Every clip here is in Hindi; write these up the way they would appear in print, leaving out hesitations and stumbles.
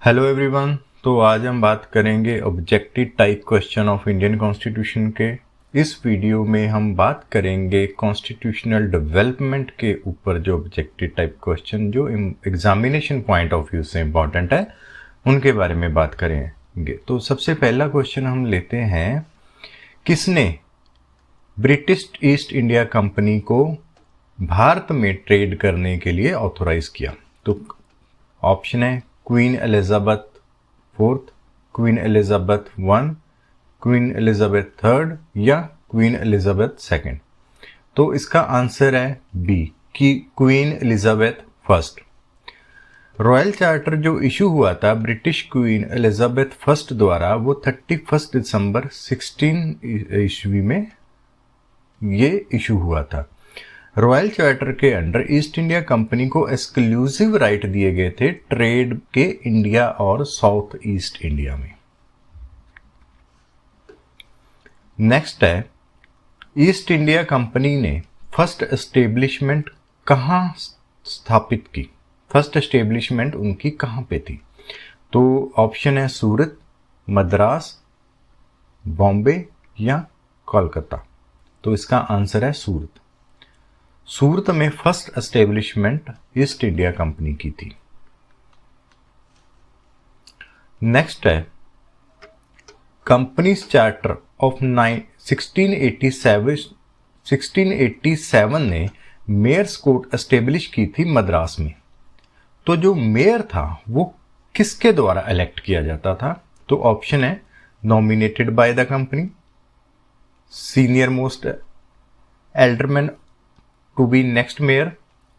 Hello everyone. तो आज हम बात करेंगे objective type question of Indian constitution के। इस वीडियो में हम बात करेंगे कॉन्स्टिट्यूशनल डेवलपमेंट के ऊपर जो ऑब्जेक्टिव टाइप क्वेश्चन जो एग्जामिनेशन पॉइंट ऑफ व्यू से इम्पॉर्टेंट है उनके बारे में बात करेंगे। तो सबसे पहला क्वेश्चन हम लेते हैं, किसने ब्रिटिश ईस्ट इंडिया कंपनी को भारत में ट्रेड करने के लिए ऑथोराइज किया? तो ऑप्शन है queen Elizabeth fourth, queen Elizabeth one, queen Elizabeth third या क्वीन एलिजाबेथ सेकंड। तो इसका आंसर है बी कि queen Elizabeth first. Royal charter जो इशू हुआ था ब्रिटिश क्वीन एलिजाबेथ फर्स्ट द्वारा वो 31 दिसंबर 16 ईस्वी में ये इशू हुआ था। रॉयल चार्टर के अंडर ईस्ट इंडिया कंपनी को एक्सक्लूसिव राइट दिए गए थे ट्रेड के इंडिया और साउथ ईस्ट इंडिया में। नेक्स्ट है, ईस्ट इंडिया कंपनी ने फर्स्ट एस्टेब्लिशमेंट कहाँ स्थापित की? फर्स्ट एस्टेब्लिशमेंट उनकी कहाँ पे थी? तो ऑप्शन है सूरत, मद्रास, बॉम्बे या कोलकाता। तो इसका आंसर है सूरत। सूरत में first establishment east India company की थी। नेक्स्ट है, कंपनीज चार्टर ऑफ 1687 ने मेयर्स कोर्ट एस्टेब्लिश की थी मद्रास में। तो जो मेयर था वो किसके द्वारा इलेक्ट किया जाता था? तो ऑप्शन है nominated by the company, senior most alderman to be next mayor,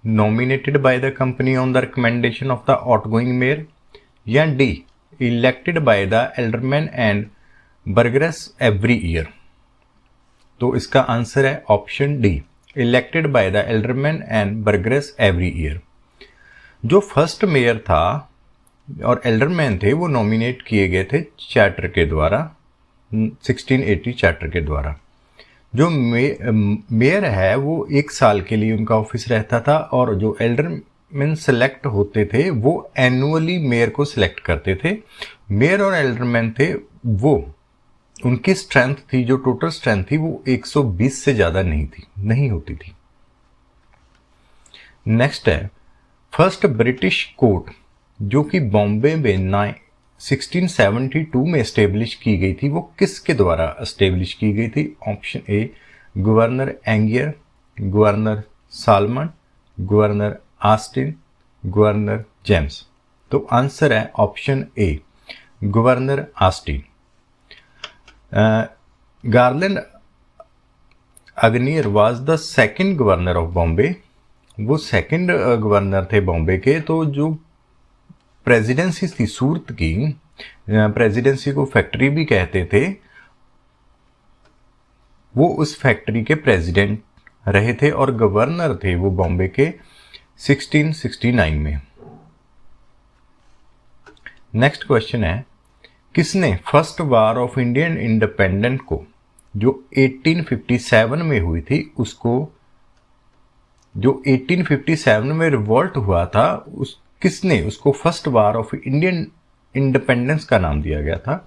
nominated by the company on the recommendation of the outgoing mayor, या D elected by the aldermen and burghers every year। तो इसका आंसर है option D, elected by the aldermen and burghers every year। जो फर्स्ट मेयर था और एल्डरमैन थे वो नॉमिनेट किए गए थे चार्टर के द्वारा, 1680 चार्टर के द्वारा। जो मेयर है वो 1 साल के लिए उनका ऑफिस रहता था और जो एल्डरमैन सेलेक्ट होते थे वो एनुअली मेयर को सिलेक्ट करते थे। मेयर और एल्डरमैन थे वो उनकी स्ट्रेंथ थी, जो टोटल स्ट्रेंथ थी वो 120 से ज़्यादा नहीं होती थी। नेक्स्ट है, फर्स्ट ब्रिटिश कोर्ट जो कि बॉम्बे में 1672 में एस्टेब्लिश की गई थी वो किसके द्वारा एस्टेब्लिश की गई थी? Option A governor Aungier, governor Salmon, governor Austin, governor James. तो आंसर है option A governor Austin. Gerald अग्नियर was the second governor of Bombay. वो सेकंड गवर्नर थे बॉम्बे के। तो जो प्रेसिडेंसी थी सूरत की, प्रेसिडेंसी को फैक्ट्री भी कहते थे, वो उस फैक्ट्री के प्रेसिडेंट रहे थे और गवर्नर थे वो बॉम्बे के 1669 में। नेक्स्ट क्वेश्चन है, किसने first war of Indian independence को जो 1857 में हुई थी उसको, जो 1857 में रिवॉल्ट हुआ था किसने उसको first war of Indian independence का नाम दिया गया था?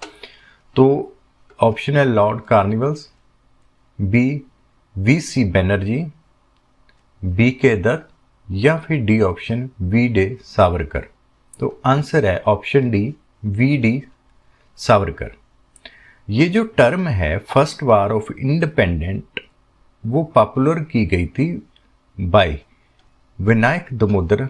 तो ऑप्शन है Lord Cornwallis, B V C. Banerjee, B K. Dutt या फिर डी ऑप्शन वी.डी. सावरकर। तो आंसर है ऑप्शन डी वी.डी. सावरकर। ये जो टर्म है फर्स्ट वार ऑफ इंडिपेंडेंट वो पॉपुलर की गई थी बाय विनायक दामोदर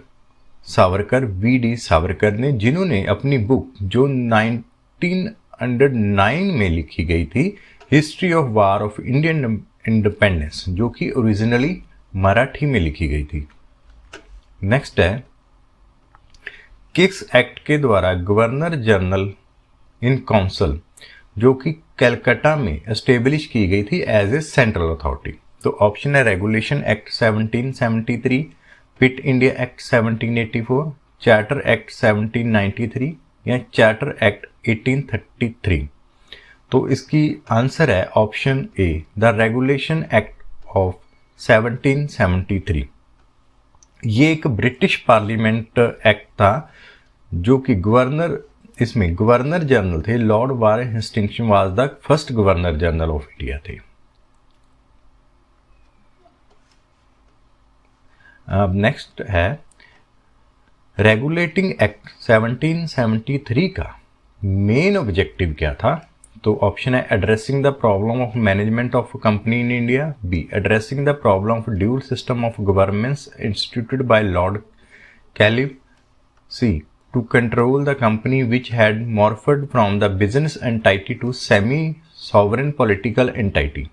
सावरकर, वी.डी. सावरकर ने, जिन्होंने अपनी बुक जो 1909 में लिखी गई थी history of war of Indian independence, जो कि ओरिजिनली मराठी में लिखी गई थी। नेक्स्ट है, किस एक्ट के द्वारा गवर्नर जनरल इन काउंसिल जो कि कलकत्ता में एस्टेब्लिश की गई थी एज ए सेंट्रल अथॉरिटी? तो ऑप्शन है regulation act 1773, Pitt India act 1784, charter act 1793 या चार्टर एक्ट 1833। तो इसकी आंसर है option A the regulation act of 1773। ये एक ब्रिटिश पार्लियामेंट एक्ट था जो कि गवर्नर इसमें गवर्नर जनरल थे Lord Warren Hastings was the first governor general of India थे। अब नेक्स्ट है रेगुलेटिंग एक्ट 1773 का मेन ऑब्जेक्टिव क्या था? तो ऑप्शन है addressing the problem of management of company in India, B addressing the problem of dual system of governments instituted by Lord Clive, C to control the company which had morphed from the business entity to semi sovereign political entity,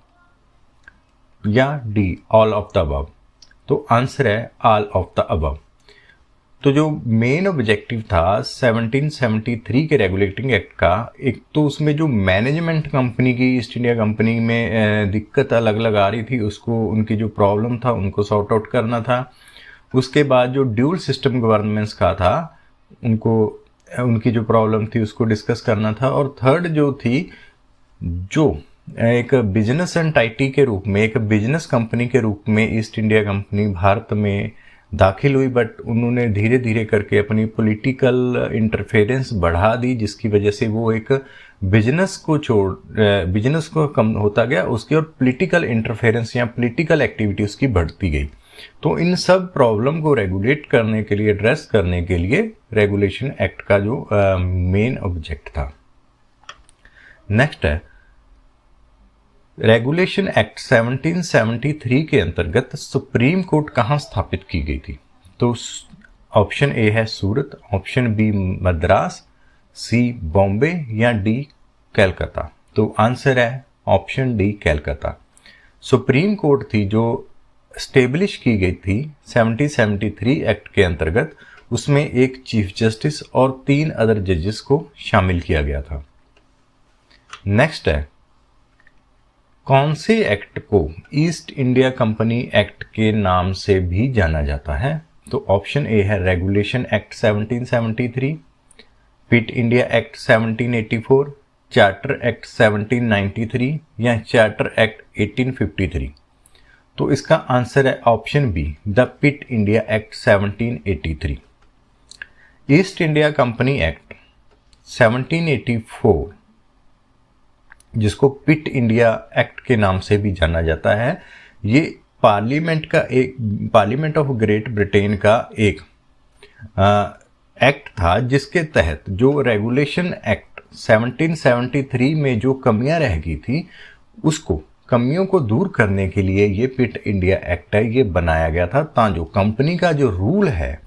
या D all of the above. तो आंसर है ऑल ऑफ द अबव। तो जो मेन ऑब्जेक्टिव था 1773 के रेगुलेटिंग एक्ट का, एक तो उसमें जो मैनेजमेंट कंपनी की ईस्ट इंडिया कंपनी में दिक्कत अलग अलग आ रही थी, उसको उनकी जो प्रॉब्लम था उनको सॉर्ट आउट करना था। उसके बाद जो ड्यूल सिस्टम गवर्नमेंट्स का था उनको उनकी जो प्रॉब्लम थी उसको डिस्कस करना था। और थर्ड जो थी, जो एक बिजनेस एंटाइटी के रूप में, एक बिजनेस कंपनी के रूप में ईस्ट इंडिया कंपनी भारत में दाखिल हुई, बट उन्होंने धीरे धीरे करके अपनी पॉलिटिकल इंटरफेरेंस बढ़ा दी, जिसकी वजह से वो एक बिजनेस को कम होता गया उसकी, और पॉलिटिकल इंटरफेरेंस या पॉलिटिकल एक्टिविटी उसकी बढ़ती गई। तो इन सब प्रॉब्लम को रेगुलेट करने के लिए, एड्रेस करने के लिए रेगुलेशन एक्ट का जो मेन ऑब्जेक्ट था। नेक्स्ट है रेगुलेशन एक्ट 1773 के अंतर्गत सुप्रीम कोर्ट कहाँ स्थापित की गई थी? तो ऑप्शन ए है सूरत, ऑप्शन बी मद्रास, सी बॉम्बे, या डी कलकत्ता। तो आंसर है option D Calcutta. Supreme court थी जो स्टेब्लिश की गई थी 1773 एक्ट के अंतर्गत, उसमें एक चीफ जस्टिस और 3 अदर जजेस को शामिल किया गया था। नेक्स्ट है कौन से एक्ट को ईस्ट इंडिया कंपनी एक्ट के नाम से भी जाना जाता है? तो ऑप्शन ए है regulation act 1773, Pitt India act 1784, charter act 1793, या चार्टर एक्ट 1853। तो इसका आंसर है option B, the Pitt India act 1783। East India company act 1784, जिसको पिट इंडिया एक्ट के नाम से भी जाना जाता है, ये पार्लियामेंट ऑफ ग्रेट ब्रिटेन का एक एक्ट था, जिसके तहत जो रेगुलेशन एक्ट 1773 में जो कमियां रह गई थी, उसको कमियों को दूर करने के लिए ये पिट इंडिया एक्ट है ये बनाया गया था, ताकि कंपनी का जो रूल है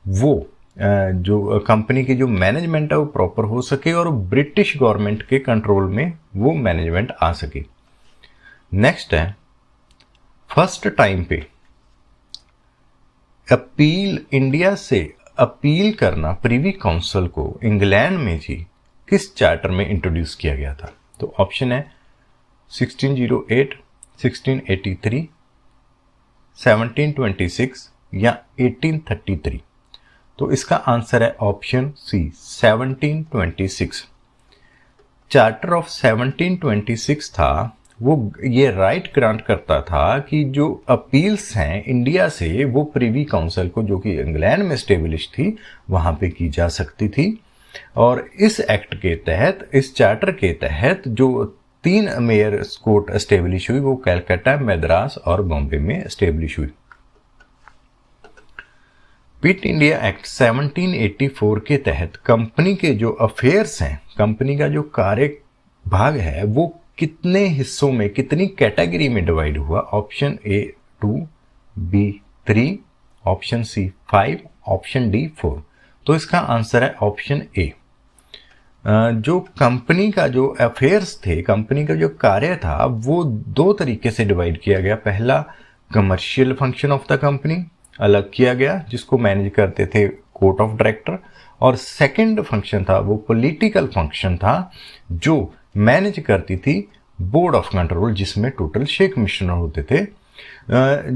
वो जो कंपनी की जो मैनेजमेंट है वो प्रॉपर हो सके और ब्रिटिश गवर्नमेंट के कंट्रोल में वो मैनेजमेंट आ सके। नेक्स्ट है फर्स्ट टाइम पे अपील इंडिया से अपील करना प्रिवी काउंसिल को इंग्लैंड में जी किस चार्टर में इंट्रोड्यूस किया गया था? तो ऑप्शन है 1608, 1683, 1726 या 1833। तो इसका आंसर है ऑप्शन सी 1726। चार्टर ऑफ 1726 था वो ये राइट ग्रांट करता था कि जो अपील्स हैं इंडिया से वो प्रिवी काउंसिल को, जो कि इंग्लैंड में स्टेब्लिश थी, वहाँ पे की जा सकती थी। और इस एक्ट के तहत, इस चार्टर के तहत जो 3 मेयर्स कोर्ट स्टेब्लिश हुई वो कलकत्ता, मद्रास और बॉम्बे में स्टेब्लिश हुई। पिट इंडिया एक्ट 1784 के तहत कंपनी के जो अफेयर्स हैं, कंपनी का जो कार्य भाग है, वो कितने हिस्सों में, कितनी कैटेगरी में डिवाइड हुआ? Option A 2, B 3, option C 5, option D 4। तो इसका आंसर है ऑप्शन ए। जो कंपनी का जो अफेयर्स थे, कंपनी का जो कार्य था, वो 2 तरीके से डिवाइड किया गया। पहला commercial function of the company अलग किया गया, जिसको मैनेज करते थे कोर्ट ऑफ डायरेक्टर, और सेकंड फंक्शन था वो पॉलिटिकल फंक्शन था जो मैनेज करती थी बोर्ड ऑफ कंट्रोल, जिसमें टोटल 6 कमिश्नर होते थे।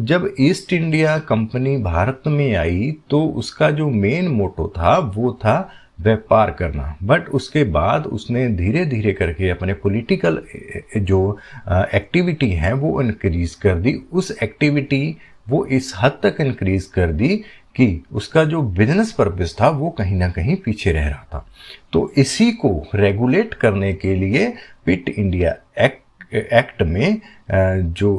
जब ईस्ट इंडिया कंपनी भारत में आई तो उसका जो मेन मोटो था वो था व्यापार करना, बट उसके बाद उसने धीरे धीरे करके अपने पॉलिटिकल जो एक्टिविटी है वो इंक्रीज कर दी। उस एक्टिविटी वो इस हद तक इंक्रीज कर दी कि उसका जो बिजनेस पर्पस था वो कहीं ना कहीं पीछे रह रहा था। तो इसी को रेगुलेट करने के लिए पिट इंडिया एक्ट में जो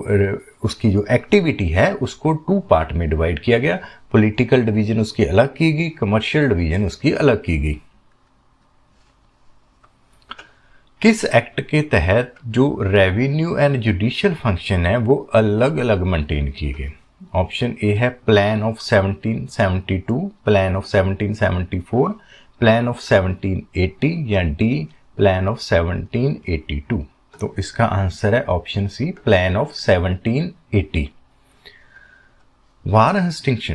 उसकी जो एक्टिविटी है उसको 2 पार्ट में डिवाइड किया गया। पॉलिटिकल डिवीजन उसकी अलग की गई, कमर्शियल डिवीजन उसकी अलग की गई। किस एक्ट के तहत जो रेवेन्यू एंड जुडिशियल फंक्शन है वो अलग अलग मेंटेन किए गए? ऑप्शन ए है plan of 1772, plan of 1774, plan of 1780 या डी प्लान ऑफ 1782। तो इसका आंसर है option C, plan of 1780। Warren Hastings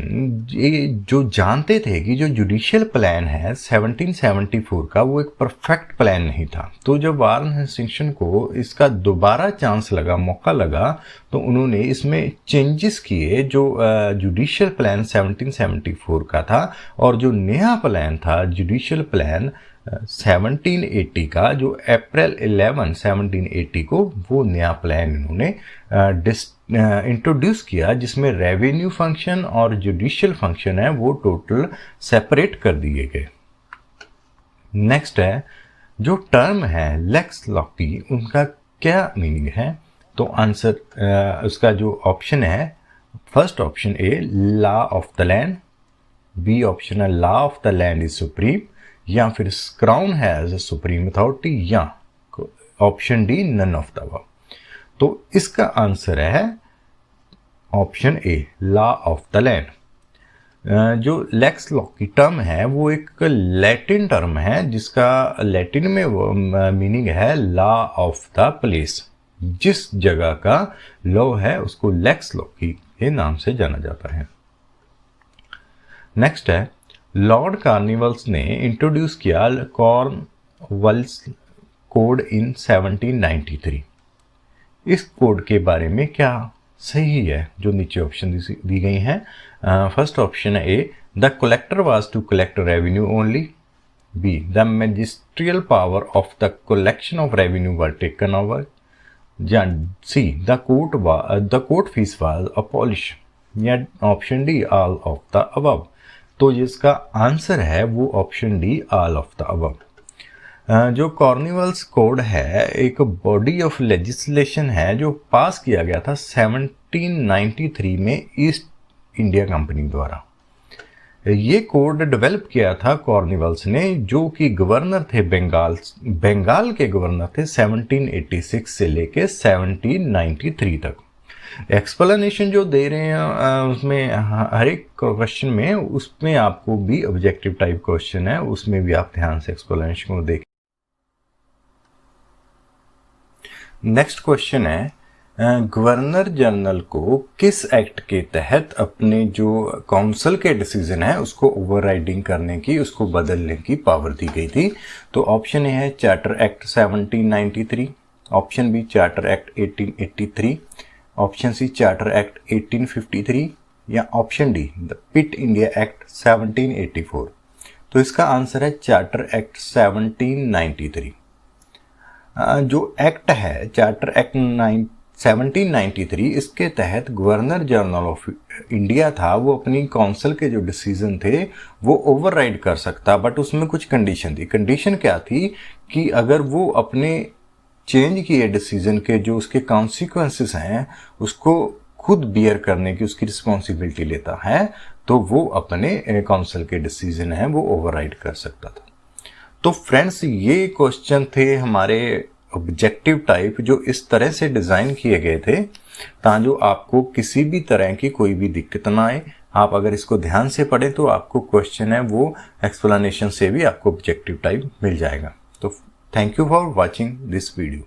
ये जो जानते थे कि जो जुडिशियल प्लान है 1774 का वो एक परफेक्ट प्लान नहीं था, तो जब वारेन हेस्टिंग्स को इसका दोबारा चांस लगा, मौका लगा, तो उन्होंने इसमें चेंजेस किए। जो जुडिशियल प्लान 1774 का था और जो नया प्लान था जुडिशियल प्लान 1780 का, जो अप्रैल 11 1780 को वो नया प्लान इन्होंने इंट्रोड्यूस किया, जिसमें रेवेन्यू फंक्शन और जुडिशियल फंक्शन है वो टोटल सेपरेट कर दिए गए। नेक्स्ट है जो टर्म है लेक्स लॉकी, उनका क्या मीनिंग है? तो आंसर उसका जो ऑप्शन है, first option A law of the land, B option है law of the land is supreme, या फिर क्राउन हैज सुप्रीम अथॉरिटी, या option D none of the above. तो इसका आंसर है option A law of the land. जो लेक्स लॉकी टर्म है वो एक लैटिन टर्म है जिसका लैटिन में मीनिंग है लॉ ऑफ द प्लेस। जिस जगह का लॉ है उसको लेक्स लॉकी के नाम से जाना जाता है। नेक्स्ट है लॉर्ड कार्निवल्स ने इंट्रोड्यूस किया कॉर्नवालिस कोड इन 1793। इस कोड के बारे में क्या सही है? जो नीचे ऑप्शन दी गई हैं, फर्स्ट ऑप्शन है A the collector was to collect revenue only, B the magisterial power of the collection of revenue were taken over, या C the court fees was abolish, या option D all of the above. तो जिसका आंसर है वो option D all of the above. जो कॉर्निवल्स कोड है एक बॉडी ऑफ लेजिस्लेशन है जो पास किया गया था 1793 में ईस्ट इंडिया कंपनी द्वारा। ये कोड डेवलप किया था कॉर्निवल्स ने, जो कि गवर्नर थे बंगाल के गवर्नर थे 1786 से लेके 1793 तक। एक्सप्लेनेशन जो दे रहे हैं उसमें हर एक क्वेश्चन में उसमें आपको भी ऑब्जेक्टिव टाइप क्वेश्चन है, उसमें भी आप ध्यान से एक्सप्लेनेशन को देखें। नेक्स्ट क्वेश्चन है गवर्नर जनरल को किस एक्ट के तहत अपने जो काउंसिल के डिसीजन है उसको ओवरराइडिंग करने की, उसको बदलने की पावर दी गई थी? तो ऑप्शन ए है charter act 1793, option B charter act 1883, option C charter act 1853, या option D the Pitt India act 1784। तो इसका आंसर है चार्टर एक्ट 1793। जो एक्ट है चार्टर एक्ट 1793, इसके तहत गवर्नर जनरल ऑफ इंडिया था वो अपनी काउंसिल के जो डिसीजन थे वो ओवरराइड कर सकता, बट उसमें कुछ कंडीशन थी। कंडीशन क्या थी कि अगर वो अपने चेंज किए डिसीजन के जो उसके कॉन्सिक्वेंसेस हैं उसको खुद बियर करने की उसकी रिस्पॉन्सिबिलिटी लेता है, तो वो अपने काउंसिल के डिसीजन है वो ओवरराइड कर सकता था। तो फ्रेंड्स ये क्वेश्चन थे हमारे ऑब्जेक्टिव टाइप जो इस तरह से डिज़ाइन किए गए थे ताकि आपको किसी भी तरह की कोई भी दिक्कत ना आए। आप अगर इसको ध्यान से पढ़ें तो आपको क्वेश्चन है वो एक्सप्लेनेशन से भी आपको ऑब्जेक्टिव टाइप मिल जाएगा। तो thank you for watching this video.